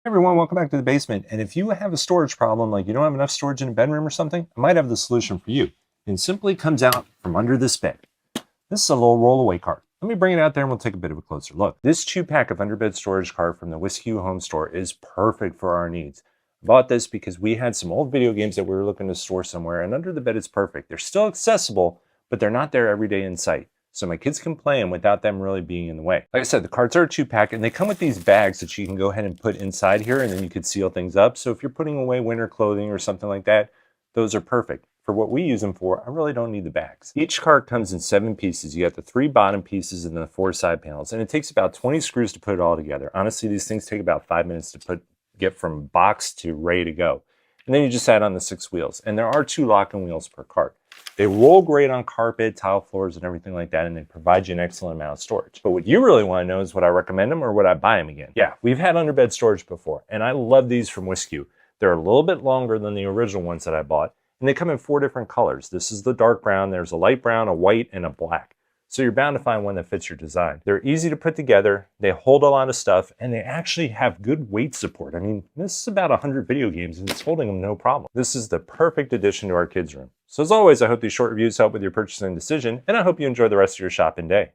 Hey everyone, welcome back to the basement. And if you have a storage problem, like you don't have enough storage in a bedroom or something, I might have the solution for you. It simply comes out from under this bed. This is a little rollaway cart. Let me bring it out there and we'll take a bit of a closer look. This 2-pack of underbed storage cart from the Whiskey Home Store is perfect for our needs. I bought this because we had some old video games that we were looking to store somewhere, and under the bed is perfect. They're still accessible, but they're not there every day in sight. So my kids can play them without them really being in the way. Like I said, the carts are a 2-pack, and they come with these bags that you can go ahead and put inside here, and then you could seal things up. So if you're putting away winter clothing or something like that, those are perfect. For what we use them for, I really don't need the bags. Each cart comes in 7 pieces. You got the 3 bottom pieces and the 4 side panels, and it takes about 20 screws to put it all together. Honestly, these things take about 5 minutes to get from box to ready to go. And then you just add on the 6 wheels, and there are 2 locking wheels per cart. They roll great on carpet, tile floors, and everything like that, and they provide you an excellent amount of storage. But what you really want to know is would I recommend them or would I buy them again? Yeah, we've had underbed storage before, and I love these from Whiskey. They're a little bit longer than the original ones that I bought, and they come in 4 different colors. This is the dark brown, there's a light brown, a white, and a black. So you're bound to find one that fits your design. They're easy to put together, they hold a lot of stuff, and they actually have good weight support. I mean, this is about 100 video games and it's holding them no problem. This is the perfect addition to our kids' room. So as always, I hope these short reviews help with your purchasing decision, and I hope you enjoy the rest of your shopping day.